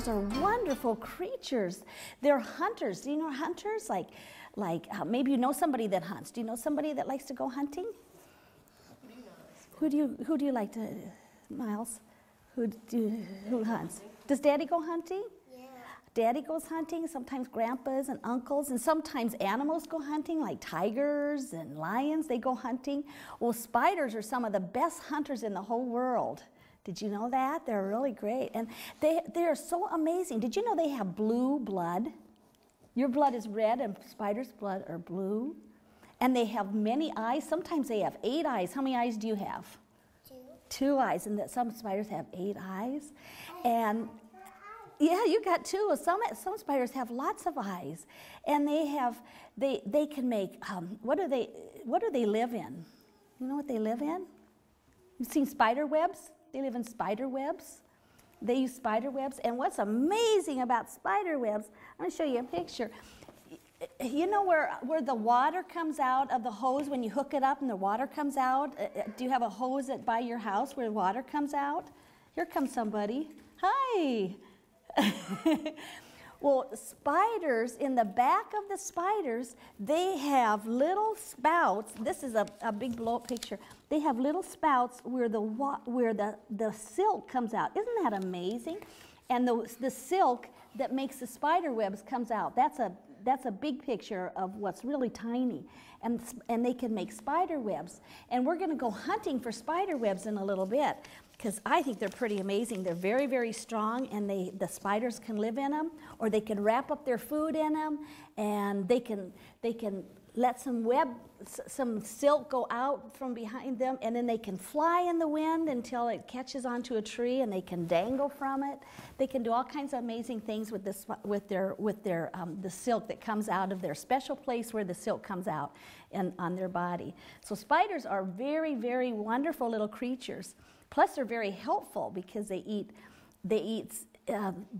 spiders are wonderful creatures. They're hunters. Do you know hunters? Maybe you know somebody that hunts. Do you know somebody that likes to go hunting? Who do you like to, Miles? Who hunts? Does Daddy go hunting? Yeah. Daddy goes hunting. Sometimes grandpas and uncles, and sometimes animals go hunting, like tigers and lions. They go hunting. Well, spiders are some of the best hunters in the whole world. Did you know that? They're really great, and they're so amazing. Did you know they have blue blood? Your blood is red, and spiders' blood are blue. And they have many eyes. Sometimes they have 8 eyes. How many eyes do you have? 2. 2 eyes, and some spiders have 8 eyes. And yeah, you got 2. Some spiders have lots of eyes, and they can make. What do they live in? You know what they live in? You've seen spider webs? They live in spider webs. They use spider webs, and what's amazing about spider webs? I'm going to show you a picture. You know where the water comes out of the hose when you hook it up and the water comes out? Do you have a hose by your house where water comes out? Here comes somebody. Hi. Well, spiders, in the back of the spiders, they have little spouts. This is a big blow-up picture. They have little spouts where the silk comes out. Isn't that amazing? And the silk that makes the spider webs comes out. That's a big picture of what's really tiny. And they can make spider webs. And we're going to go hunting for spider webs in a little bit, because I think they're pretty amazing. They're very, very strong, and the spiders can live in them, or they can wrap up their food in them, and they can let some silk go out from behind them, and then they can fly in the wind until it catches onto a tree, and they can dangle from it. They can do all kinds of amazing things with the silk that comes out of their special place where the silk comes out on their body. So spiders are very, very wonderful little creatures. Plus, they're very helpful because they eat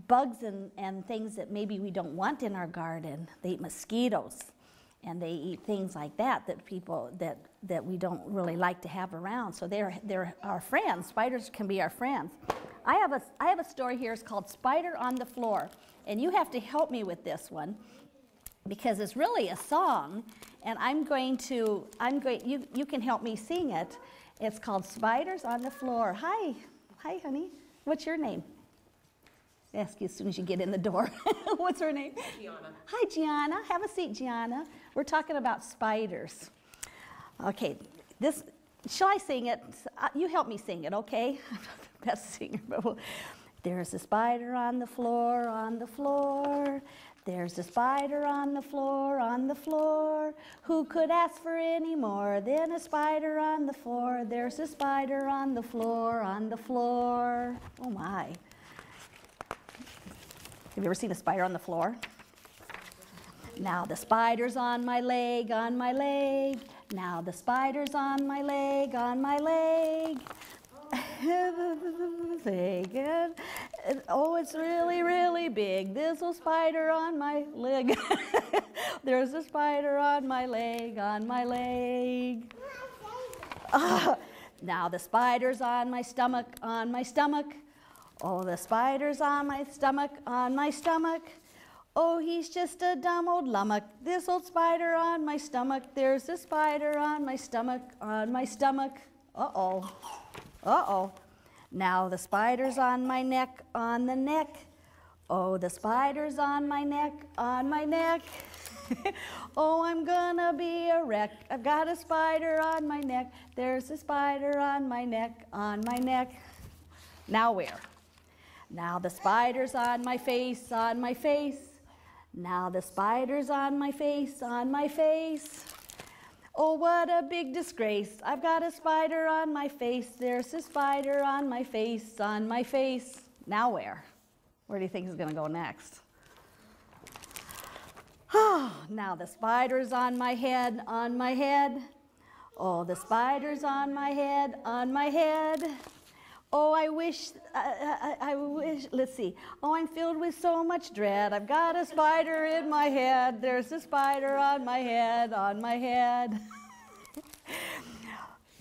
bugs and things that maybe we don't want in our garden. They eat mosquitoes, and they eat things like that that we don't really like to have around. So they're our friends. Spiders can be our friends. I have a story here. It's called "Spider on the Floor," and you have to help me with this one because it's really a song, and you can help me sing it. It's called Spiders on the Floor. Hi, honey. What's your name? Ask you as soon as you get in the door. What's her name? Gianna. Hi, Gianna. Have a seat, Gianna. We're talking about spiders. Okay, shall I sing it? You help me sing it, okay? I'm not the best singer, but there's a spider on the floor, on the floor. There's a spider on the floor, who could ask for any more than a spider on the floor? There's a spider on the floor, on the floor. Oh my. Have you ever seen a spider on the floor? Now the spider's on my leg, on my leg. Now the spider's on my leg, on my leg. Oh, it's really, really big. There's a spider on my leg. There's a spider on my leg, on my leg. Now the spider's on my stomach, on my stomach. Oh, the spider's on my stomach, on my stomach. Oh, he's just a dumb old lummock. This old spider on my stomach. There's a spider on my stomach, on my stomach. Uh-oh. Uh-oh. Now the spider's on my neck, on the neck. Oh, the spider's on my neck, on my neck. Oh, I'm gonna be a wreck. I've got a spider on my neck. There's a spider on my neck, on my neck. Now where? Now the spider's on my face, on my face. Now the spider's on my face, on my face. Oh, what a big disgrace. I've got a spider on my face. There's a spider on my face, on my face. Now where? Where do you think is going to go next? Oh, now the spider's on my head, on my head. Oh, the spider's on my head, on my head. Oh, I wish, let's see. Oh, I'm filled with so much dread. I've got a spider in my head. There's a spider on my head, on my head.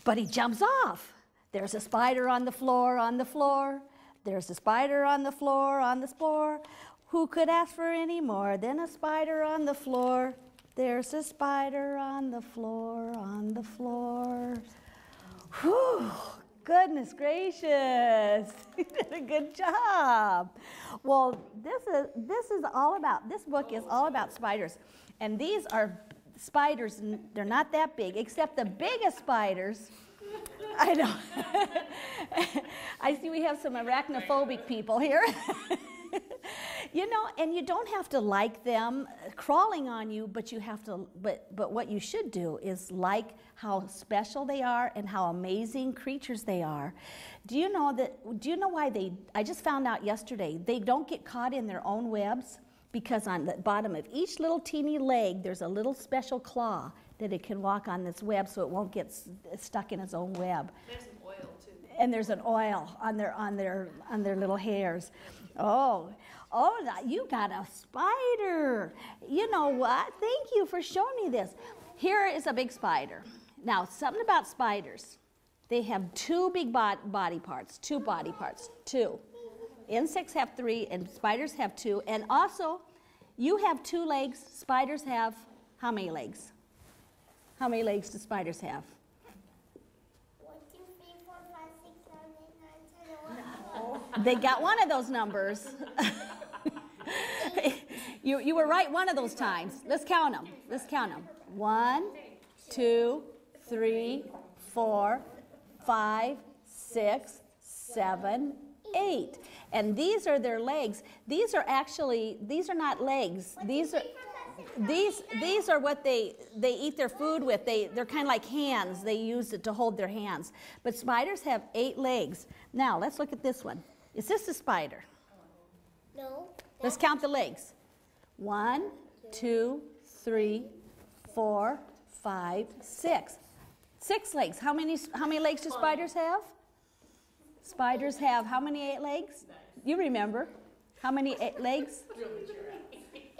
But he jumps off. There's a spider on the floor, on the floor. There's a spider on the floor, on the floor. Who could ask for any more than a spider on the floor? There's a spider on the floor, on the floor. Whew, goodness gracious. You did a good job. Well, this book is all about spiders. And these are spiders, and they're not that big, except the biggest spiders. I know. I see we have some arachnophobic people here. You know, and you don't have to like them crawling on you, but you have to, but what you should do is like how special they are and how amazing creatures they are. Do you know why I just found out yesterday, they don't get caught in their own webs? Because on the bottom of each little teeny leg, there's a little special claw that it can walk on this web so it won't get stuck in its own web. There's some oil too. And there's an oil on their little hairs. Oh, you got a spider. You know what? Thank you for showing me this. Here is a big spider. Now, something about spiders. They have two big body parts, two. Insects have 3 and spiders have 2. And also, you have 2 legs. Spiders have how many legs? How many legs do spiders have? 1, 2, 3, 4, 5, 6, 7, 8, 9, 10, 11. They got one of those numbers. You were right one of those times. Let's count them. 1, 2, 3, 4, 5, 6, 7, 8. And these are their legs. These are not legs. These are what they eat their food with. They're kind of like hands. They use it to hold their hands. But spiders have 8 legs. Now, let's look at this one. Is this a spider? No. Let's count the legs. 1, 2, 3, 4, 5, 6. 6 legs. How many legs do spiders have? Spiders have how many 8 legs? You remember. How many 8 legs?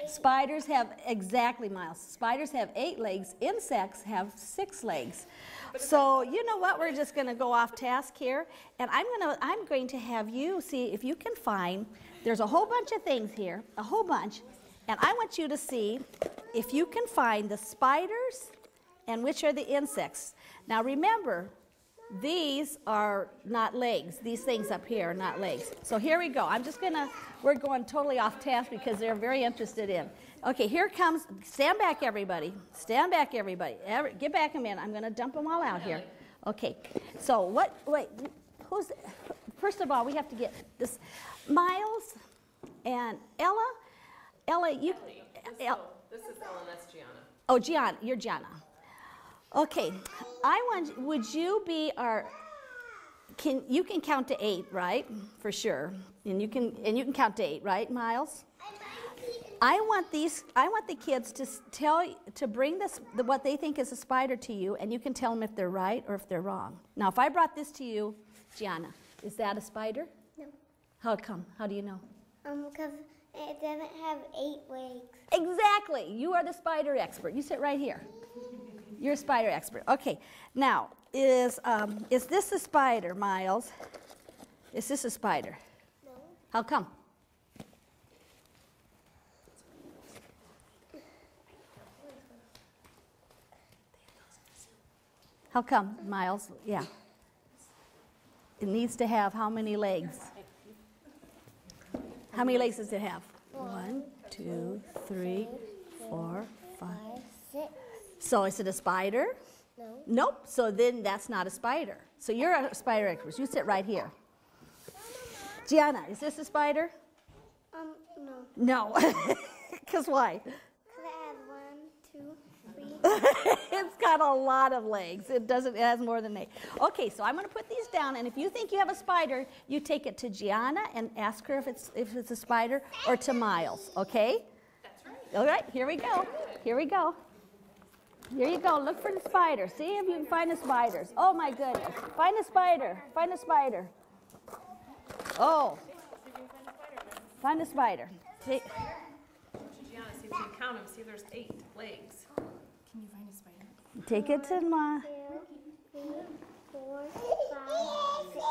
Spiders have, exactly, Miles. Spiders have 8 legs. Insects have 6 legs. So you know what? We're just going to go off task here. And I'm going to have you see if you can find, there's a whole bunch of things here, a whole bunch. And I want you to see if you can find the spiders and which are the insects. Now remember, these are not legs. These things up here are not legs. So here we go. We're going totally off task because they're very interested in. Okay, here comes, stand back everybody. Stand back everybody. Get back a minute. I'm going to dump them all out here. Okay, so first of all, we have to get this. Miles and Ella, you. This is Ellen, that's Gianna. Oh, Gianna, you're Gianna. Okay, would you be you can count to 8, right? For sure. And you can count to 8, right, Miles? I want the kids to bring what they think is a spider to you, and you can tell them if they're right or if they're wrong. Now, if I brought this to you, Gianna, is that a spider? No. How come? How do you know? Because it doesn't have 8 legs. Exactly. You are the spider expert. You sit right here. You're a spider expert. Okay. Now, is this a spider, Miles? Is this a spider? No. How come? How come, Miles? Yeah. It needs to have how many legs? How many legs does it have? 1, 2, 3, 4, 5. 6. So is it a spider? No. Nope. So then that's not a spider. So you're a spider expert. You sit right here. Gianna, is this a spider? No. No. Because why? Because it has 1, 2, 3. It's got a lot of legs. It has more than 8. Okay, so I'm going to put these down, and if you think you have a spider, you take it to Gianna and ask her if it's a spider, or to Miles, okay? That's right. All right, here we go. Here we go. Here you go. Look for the spider. See if you can find the spiders. Oh, my goodness. Find a spider. Find a spider. Oh. Find a spider. See. Gianna, see if you can count them. See, there's 8 legs. Can you find a spider? Take it to Ma. 2, 3, 4, 5, 6.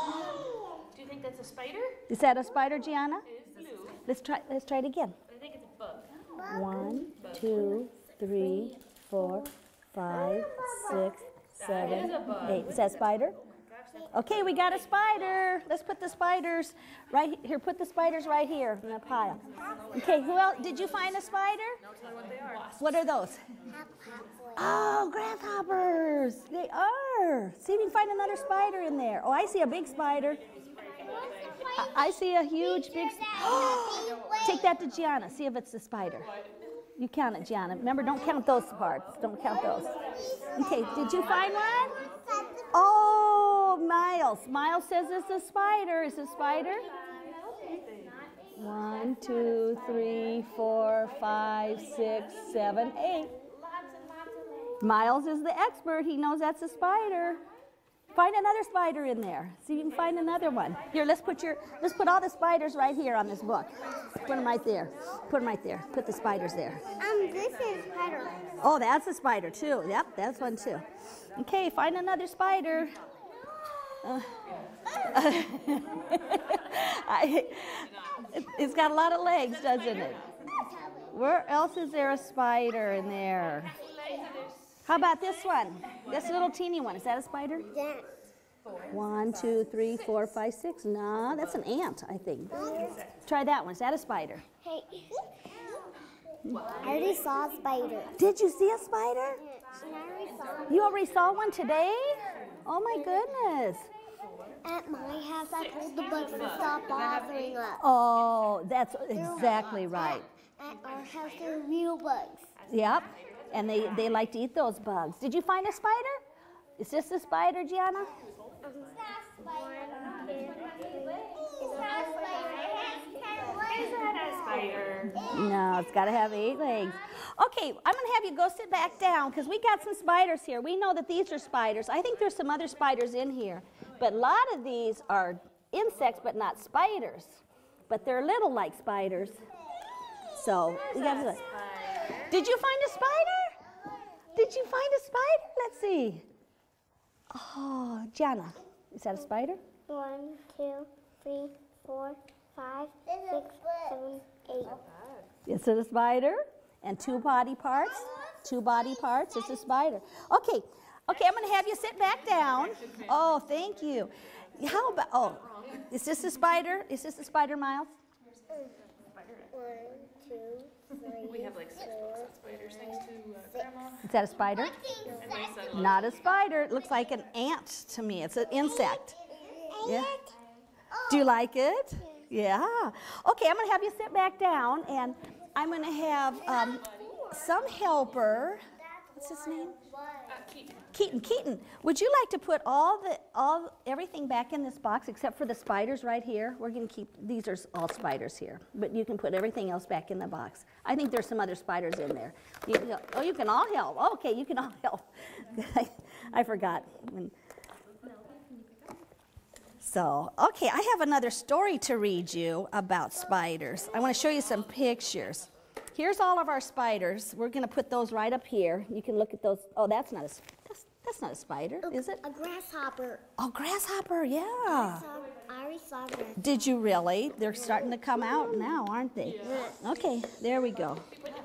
Do you think that's a spider? Is that a spider, Gianna? It is blue. Let's try it again. I think it's a bug. 1, 2, 3, 4, 5, 6, 7, 8. Is that spider? Okay, we got a spider. Let's put the spiders right here. Put the spiders right here in the pile. Okay, who else? Did you find a spider? No, tell me what they are. What are those? Oh, grasshoppers. They are. See if you can find another spider in there. Oh, I see a big spider. I see a huge big. Take that to Gianna. See if it's a spider. You count it, Gianna. Remember, don't count those parts. Don't count those. Okay, did you find one? Oh, Miles. Miles says it's a spider. Is it a spider? 1, 2, 3, 4, 5, 6, 7, 8. Miles is the expert. He knows that's a spider. Find another spider in there. See if you can find another one. Here, let's put all the spiders right here on this book. Put them right there. Put them right there. Put the spiders there. This is spider. Oh, that's a spider too. Yep, that's one too. Okay, find another spider. It's got a lot of legs, doesn't it? Where else is there a spider in there? How about this one? This little teeny one. Is that a spider? Yes. 1, 2, 3, 4, 5, 6. No, that's an ant, I think. Try that one. Is that a spider? Hey. I already saw a spider. Did you see a spider? I already saw You already saw one today? Oh my goodness. At my house, I told the bugs to stop bothering us. Oh, that's exactly right. At our house, there are real bugs. Yep. And they like to eat those bugs. Did you find a spider? Is this a spider, Gianna? No, it's got to have 8 legs. Okay, I'm going to have you go sit back down because we got some spiders here. We know that these are spiders. I think there's some other spiders in here. But a lot of these are insects, but not spiders. But they're little like spiders. So, we got to. Did you find a spider? Did you find a spider? Let's see. Oh, Gianna, is that a spider? 1, 2, 3, 4, 5, 6, 7, 8. Is it a spider? And 2 body parts? 2 body parts. It's a spider. Okay, I'm going to have you sit back down. Oh, thank you. How about, oh, is this a spider? Is this a spider, Miles? 1, 2, 3, We have like 6 books on spiders thanks to Grandma. Is that a spider? And my son Not a spider. It looks like an ant to me. It's an insect. Yeah. Do you like it? Yeah. Okay, I'm going to have you sit back down, and I'm going to have some helper. What's his name? Keaton. Would you like to put everything back in this box except for the spiders right here? We're going to keep, these are all spiders here, but you can put everything else back in the box. I think there's some other spiders in there. You can all help. Okay, you can all help. I forgot. So, okay, I have another story to read you about spiders. I want to show you some pictures. Here's all of our spiders. We're going to put those right up here. You can look at those. Oh, that's not a spider, is it? A grasshopper. Oh, grasshopper, yeah. I already saw that. Did you really? They're starting to come out now, aren't they? Okay, there we go.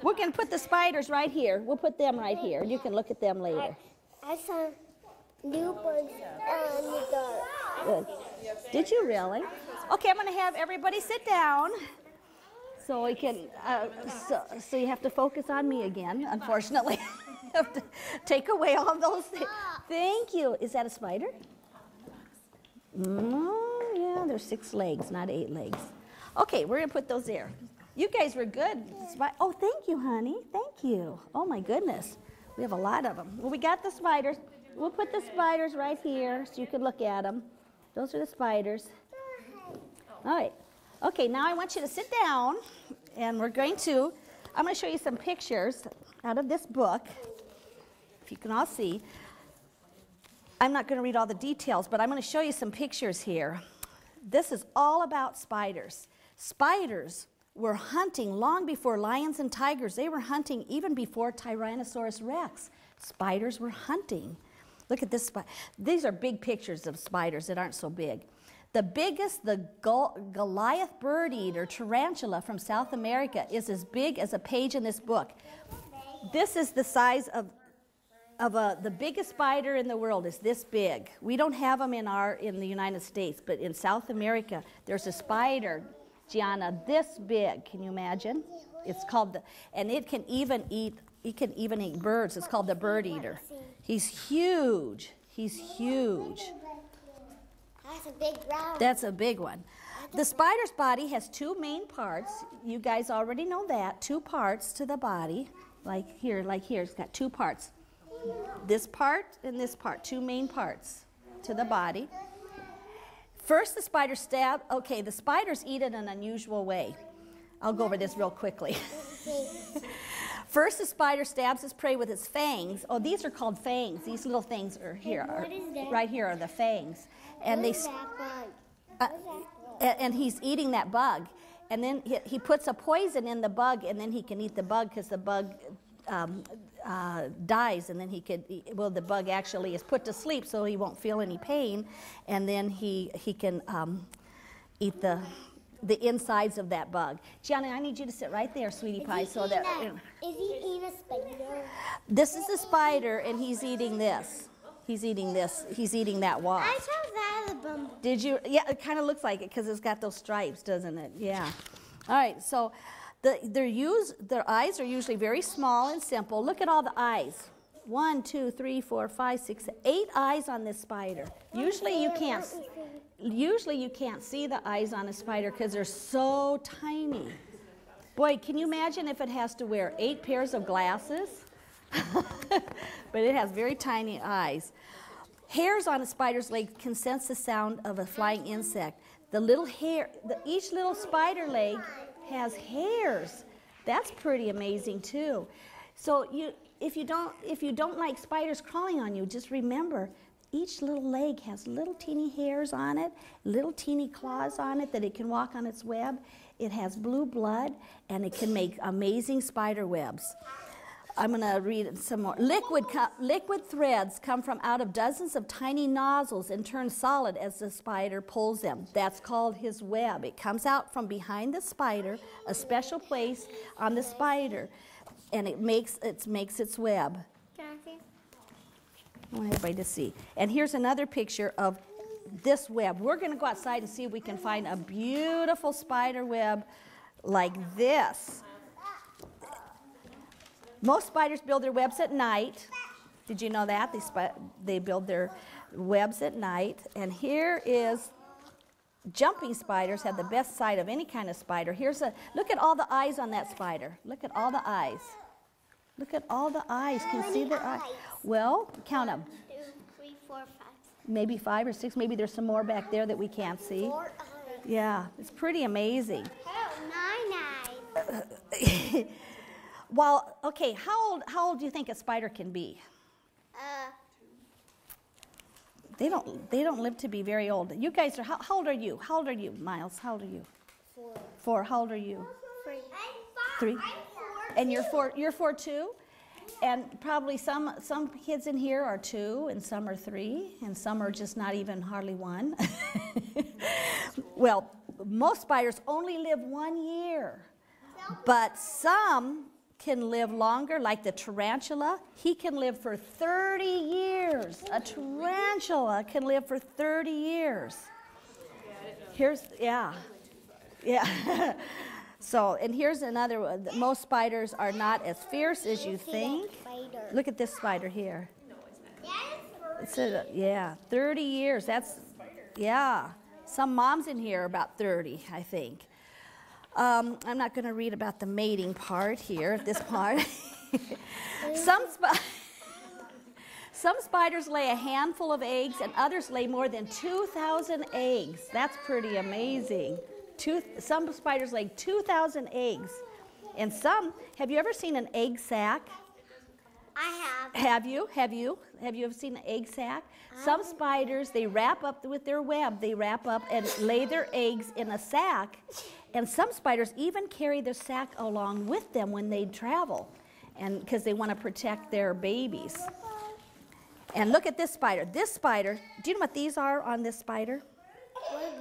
We're going to put the spiders right here. We'll put them right here. You can look at them later. I saw new bugs in the dark. Good. Did you really? Okay, I'm going to have everybody sit down. So we can, so you have to focus on me again, unfortunately. You have to take away all those things. Thank you. Is that a spider? Yeah, there's 6 legs, not 8 legs. Okay, we're going to put those there. You guys were good. Oh, thank you, honey. Thank you. Oh, my goodness. We have a lot of them. Well, we got the spiders. We'll put the spiders right here so you can look at them. Those are the spiders. All right. Okay, now I want you to sit down, and I'm going to show you some pictures out of this book, if you can all see. I'm not going to read all the details, but I'm going to show you some pictures here. This is all about spiders. Spiders were hunting long before lions and tigers. They were hunting even before Tyrannosaurus Rex. Spiders were hunting. Look at this. These are big pictures of spiders that aren't so big. The biggest, the Goliath bird eater, tarantula from South America, is as big as a page in this book. This is the size of the biggest spider in the world is this big. We don't have them in the United States, but in South America, there's a spider, Gianna, this big. Can you imagine? It's called and it can even eat birds. It's called the bird eater. He's huge. He's huge. That's a big round. That's a big one. The spider's body has two main parts. You guys already know that. Two parts to the body. Like here. It's got two parts. This part and this part. Two main parts to the body. First, the spider the spiders eat in an unusual way. I'll go over this real quickly. First, the spider stabs its prey with its fangs. Oh, these are called fangs. These little things are here. What is that? Right here are the fangs. And What is that bug? and he's eating that bug. And then he puts a poison in the bug, and then he can eat the bug because the bug dies, and then the bug actually is put to sleep so he won't feel any pain, and then he can eat the insides of that bug. Gianna, I need you to sit right there, sweetie pie, so that... Is he eating a spider? This is the spider, and he's eating this. He's eating this. He's eating that wasp. I saw that as a bumblebee. Did you? Yeah, it kind of looks like it because it's got those stripes, doesn't it? Yeah. All right, so their eyes are usually very small and simple. Look at all the eyes. 1, 2, 3, 4, 5, 6, 8 eyes on this spider. Usually you can't see the eyes on a spider because they're so tiny. Boy, can you imagine if it has to wear 8 pairs of glasses? But it has very tiny eyes. Hairs on a spider's leg can sense the sound of a flying insect. Each little spider leg has hairs. That's pretty amazing too. So if you don't like spiders crawling on you, just remember each little leg has little teeny hairs on it, little teeny claws on it that it can walk on its web. It has blue blood, and it can make amazing spider webs. I'm going to read some more. Liquid threads come from out of dozens of tiny nozzles and turn solid as the spider pulls them. That's called his web. It comes out from behind the spider, a special place on the spider, and it makes its web. Can I see? I want everybody to see. And here's another picture of this web. We're going to go outside and see if we can find a beautiful spider web like this. Most spiders build their webs at night. Did you know that? They build their webs at night. And here is jumping spiders have the best sight of any kind of spider. Look at all the eyes on that spider. Look at all the eyes. Look at all the eyes. Can you see their eyes? Well, count them. 2, 3, 4, 5. Maybe 5 or 6. Maybe there's some more back there that we can't see. 4 eyes. Yeah, it's pretty amazing. Oh, 9 eyes. Well, okay, how old do you think a spider can be? They don't live to be very old. You guys are how old are you? How old are you, Miles? How old are you? 4. 4. How old are you? 3. 3. I'm 4. And you're 4. You're 4 too. And probably some kids in here are 2, and some are 3, and some are just not even hardly 1. Well, most spiders only live 1 year, but some can live longer, like the tarantula. He can live for 30 years. A tarantula can live for 30 years. Yeah. So, and here's another one. Most spiders are not as fierce as you think. Look at this spider here. It's 30 years. Some moms in here are about 30, I think. I'm not going to read about the mating part here, this part. Some spiders lay a handful of eggs, and others lay more than 2,000 eggs. That's pretty amazing. Some spiders lay 2,000 eggs. And have you ever seen an egg sac? I have. Have you? Have you ever seen an egg sac? Some spiders, they wrap up with their web. They wrap up and lay their eggs in a sac. And some spiders even carry their sac along with them when they travel, and because they want to protect their babies. And look at this spider. This spider, do you know what these are on this spider? What are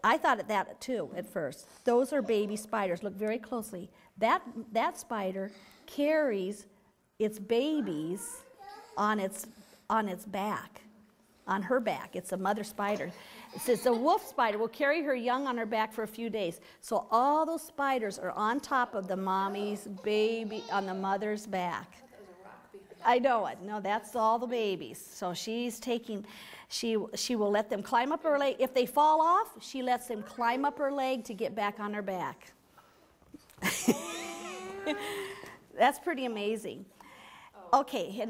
I thought that too at first. Those are baby spiders. Look very closely. That spider carries its babies on its back, on her back. It's a mother spider. It says the wolf spider will carry her young on her back for a few days. So all those spiders are on top of the mommy's baby on the mother's back. I know it. No, that's all the babies. So she's taking, she will let them climb up her leg. If they fall off, she lets them climb up her leg to get back on her back. That's pretty amazing. Okay,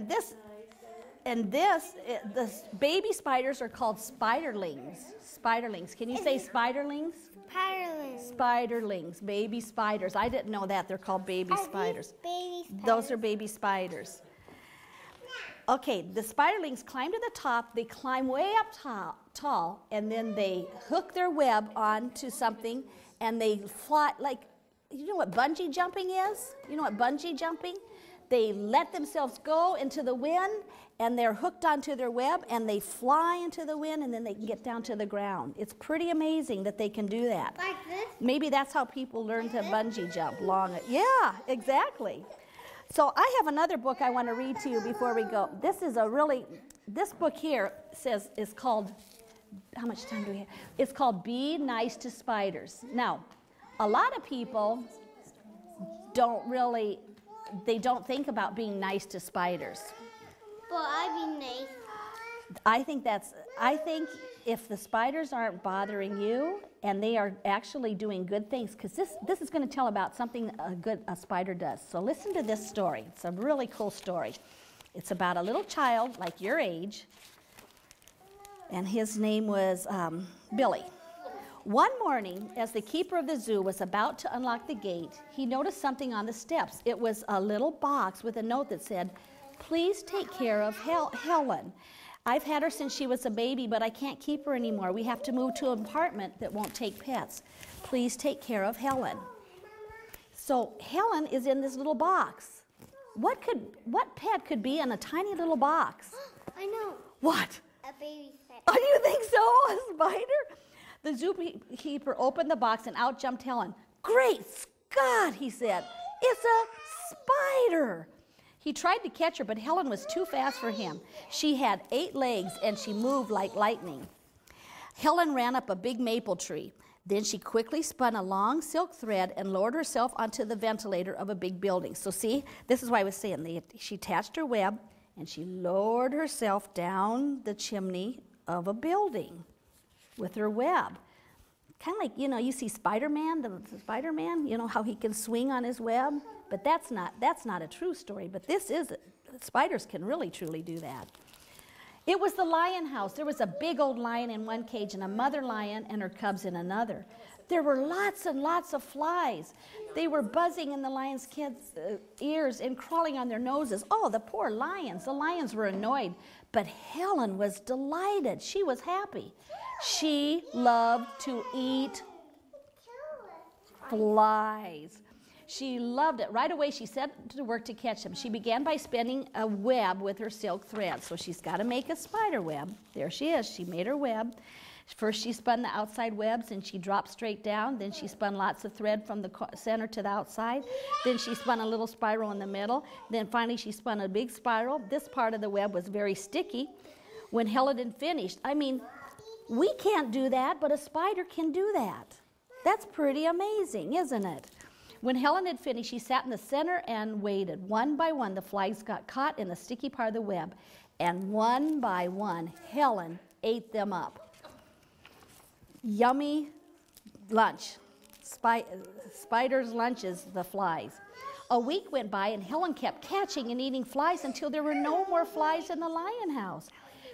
the baby spiders are called spiderlings. Spiderlings. Can you say spiderlings? Spiderlings. Spiderlings, baby spiders. I didn't know that. They're called baby spiders. Baby spiders. Those are baby spiders. Okay, the spiderlings climb to the top. They climb way up tall, and then they hook their web onto something, and they fly like, you know what bungee jumping is? You know what bungee jumping? They let themselves go into the wind, and they're hooked onto their web, and they fly into the wind, and then they can get down to the ground. It's pretty amazing that they can do that. Like this? Maybe that's how people learn to bungee jump long. Yeah, exactly. So I have another book I want to read to you before we go. This book here is called, how much time do we have? It's called Be Nice to Spiders. Now, a lot of people don't think about being nice to spiders. Well, I'd be nice. I think if the spiders aren't bothering you and they are actually doing good things, because this is going to tell about something a spider does. So listen to this story. It's a really cool story. It's about a little child like your age, and his name was Billy. One morning, as the keeper of the zoo was about to unlock the gate, he noticed something on the steps. It was a little box with a note that said, "Please take care of Helen. I've had her since she was a baby, but I can't keep her anymore. We have to move to an apartment that won't take pets. Please take care of Helen." So Helen is in this little box. What pet could be in a tiny little box? I know. What? A baby spider. Oh, you think so? A spider? The zookeeper opened the box and out jumped Helen. "Great Scott," he said. "It's a spider." He tried to catch her, but Helen was too fast for him. She had 8 legs, and she moved like lightning. Helen ran up a big maple tree. Then she quickly spun a long silk thread and lowered herself onto the ventilator of a big building. So see, this is why I was saying, she attached her web, and she lowered herself down the chimney of a building with her web. Kind of like, you see Spider-Man, the Spider-Man, how he can swing on his web? But that's not a true story, but this is, spiders can really truly do that. It was the lion house. There was a big old lion in one cage and a mother lion and her cubs in another. There were lots and lots of flies. They were buzzing in the lion's kids' ears and crawling on their noses. Oh, the poor lions. The lions were annoyed, but Helen was delighted. She was happy. She loved to eat flies. She loved it. Right away, she set to work to catch them. She began by spinning a web with her silk thread. So she's got to make a spider web. There she is. She made her web. First, she spun the outside webs, and she dropped straight down. Then she spun lots of thread from the center to the outside. Then she spun a little spiral in the middle. Then finally, she spun a big spiral. This part of the web was very sticky. When Helen had finished, we can't do that, but a spider can do that. That's pretty amazing, isn't it? When Helen had finished, she sat in the center and waited. One by one, the flies got caught in the sticky part of the web. And one by one, Helen ate them up. Yummy lunch. Spiders' lunches, the flies. A week went by, and Helen kept catching and eating flies until there were no more flies in the lion house.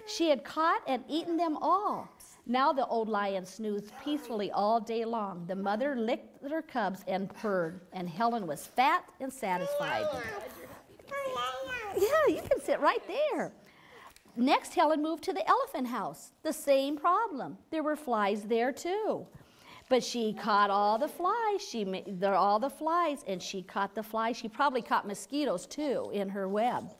She had caught and eaten them all. Now the old lion snoozed peacefully all day long. The mother licked her cubs and purred, and Helen was fat and satisfied. Yeah, you can sit right there. Next, Helen moved to the elephant house. The same problem. There were flies there too. But she caught all the flies. They're all the flies, and she caught the flies. She probably caught mosquitoes too in her web.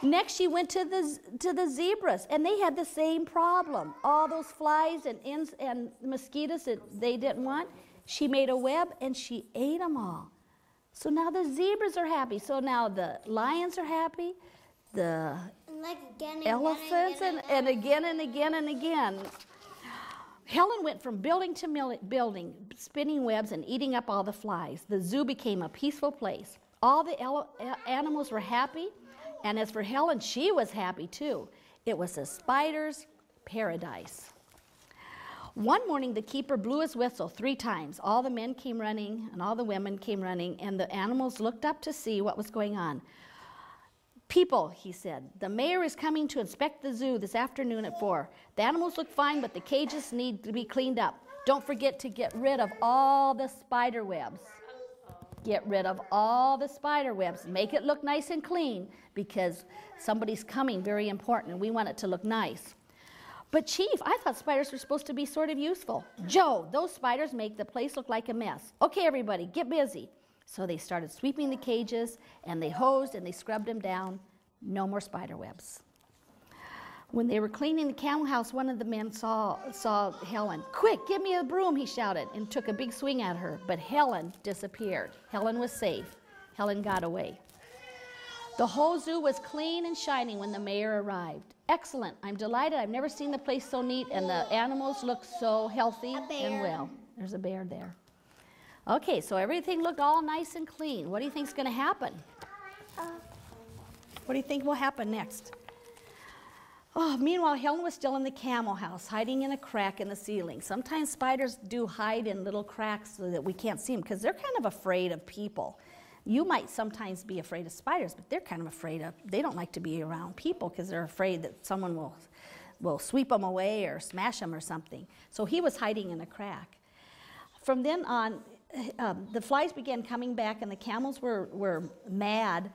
Next, she went to the zebras, and they had the same problem. All those flies and mosquitoes that they didn't want, she made a web, and she ate them all. So now the zebras are happy. So now the lions are happy, the elephants, and again and again and again. Helen went from building to building, spinning webs and eating up all the flies. The zoo became a peaceful place. All the animals were happy. And as for Helen, she was happy too. It was a spider's paradise. One morning, the keeper blew his whistle 3 times. All the men came running, and all the women came running, and the animals looked up to see what was going on. People, he said, the mayor is coming to inspect the zoo this afternoon at 4. The animals look fine, but the cages need to be cleaned up. Don't forget to get rid of all the spider webs. Get rid of all the spider webs. Make it look nice and clean because somebody's coming, very important, and we want it to look nice. But Chief, I thought spiders were supposed to be sort of useful. Joe, those spiders make the place look like a mess. Okay, everybody, get busy. So they started sweeping the cages, and they hosed and they scrubbed them down. No more spider webs. When they were cleaning the camel house, one of the men saw Helen. Quick, give me a broom, he shouted, and took a big swing at her. But Helen disappeared. Helen was safe. Helen got away. The whole zoo was clean and shining when the mayor arrived. Excellent. I'm delighted. I've never seen the place so neat, and the animals look so healthy and well. There's a bear there. Okay, so everything looked all nice and clean. What do you think is going to happen? What do you think will happen next? Oh, meanwhile, Helen was still in the camel house, hiding in a crack in the ceiling. Sometimes spiders do hide in little cracks so that we can't see them because they're kind of afraid of people. You might sometimes be afraid of spiders, but they're kind of afraid of, they don't like to be around people because they're afraid that someone will sweep them away or smash them or something. So he was hiding in a crack. From then on, the flies began coming back and the camels were mad,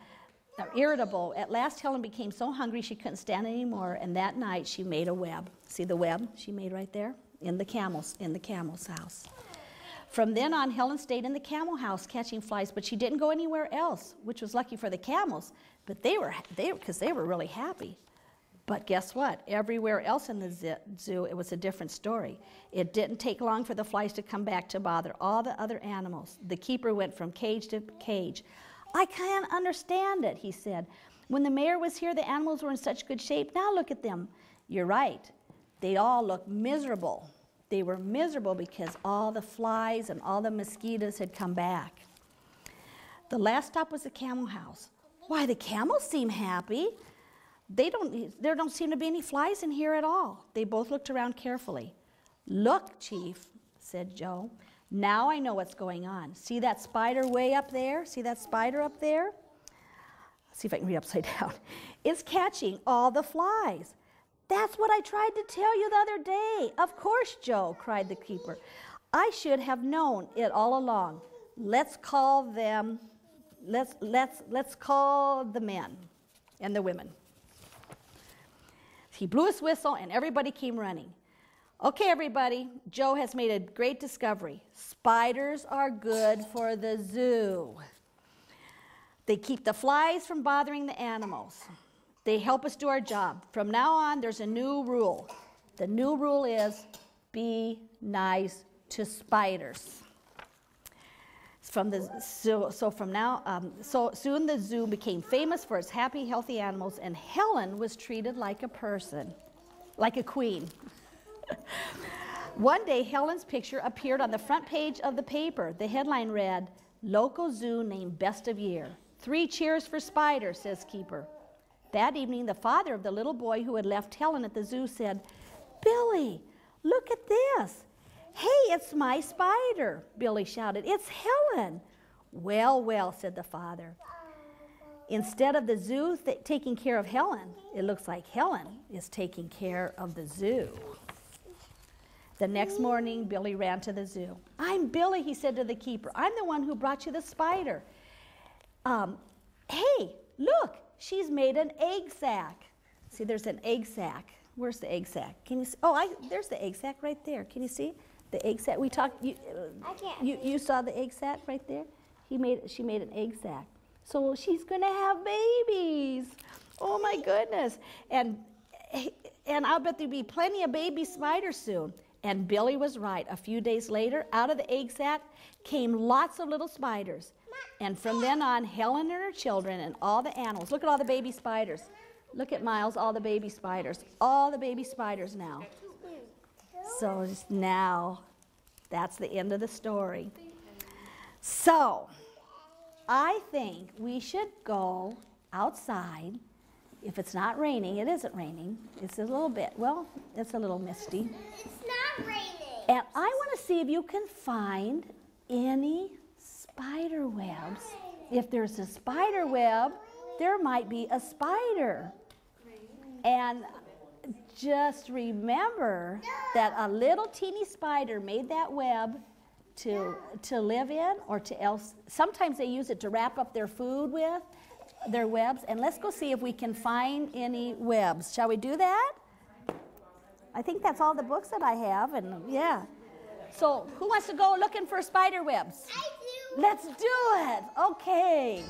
irritable. At last, Helen became so hungry she couldn't stand anymore, and that night she made a web. See the web she made right there? In the camel's house. From then on, Helen stayed in the camel house catching flies, but she didn't go anywhere else, which was lucky for the camels, but because they were really happy. But guess what? Everywhere else in the zoo, it was a different story. It didn't take long for the flies to come back to bother all the other animals. The keeper went from cage to cage. I can't understand it, he said. When the mayor was here, the animals were in such good shape. Now look at them. You're right. They all look miserable. They were miserable because all the flies and all the mosquitoes had come back. The last stop was the camel house. Why, the camels seem happy. There don't seem to be any flies in here at all. They both looked around carefully. Look, Chief, said Joe. Now I know what's going on. See that spider way up there? See that spider up there? Let's see if I can read upside down. It's catching all the flies. That's what I tried to tell you the other day. Of course, Joe, cried the keeper. I should have known it all along. Let's call them, let's call the men and the women. He blew his whistle and everybody came running. Okay, everybody, Joe has made a great discovery. Spiders are good for the zoo. They keep the flies from bothering the animals. They help us do our job. From now on, there's a new rule. The new rule is be nice to spiders. Soon the zoo became famous for its happy, healthy animals, and Helen was treated like a person, like a queen. One day, Helen's picture appeared on the front page of the paper. The headline read, "Local Zoo named Best of Year. 3 cheers for Spider," says keeper. That evening, the father of the little boy who had left Helen at the zoo said, "Billy, look at this. Hey, it's my spider," Billy shouted. "It's Helen." Well, well, said the father. Instead of the zoo taking care of Helen, it looks like Helen is taking care of the zoo. The next morning, Billy ran to the zoo. "I'm Billy," he said to the keeper. "I'm the one who brought you the spider. Hey, look, she's made an egg sack." See, there's an egg sack. Where's the egg sack? Can you see? Oh, there's the egg sack right there. Can you see the egg sack? We talked. You saw the egg sack right there. She made an egg sack. So she's gonna have babies. Oh my goodness. And I'll bet there'll be plenty of baby spiders soon. And Billy was right. A few days later, out of the egg sac came lots of little spiders. And from then on, Helen and her children and all the animals, look at all the baby spiders. Look at Miles, all the baby spiders. All the baby spiders now. So just now, that's the end of the story. So, I think we should go outside. If it's not raining, it isn't raining. It's a little bit, well, it's a little misty. It's not raining. And I want to see if you can find any spider webs. If there's a spider web, there might be a spider. And just remember that a little teeny spider made that web to live in, or to else. Sometimes they use it to wrap up their food with, their webs. And let's go see if we can find any webs. Shall we do that? I think that's all the books that I have, and yeah. So who wants to go looking for spider webs? I do. Let's do it. Okay.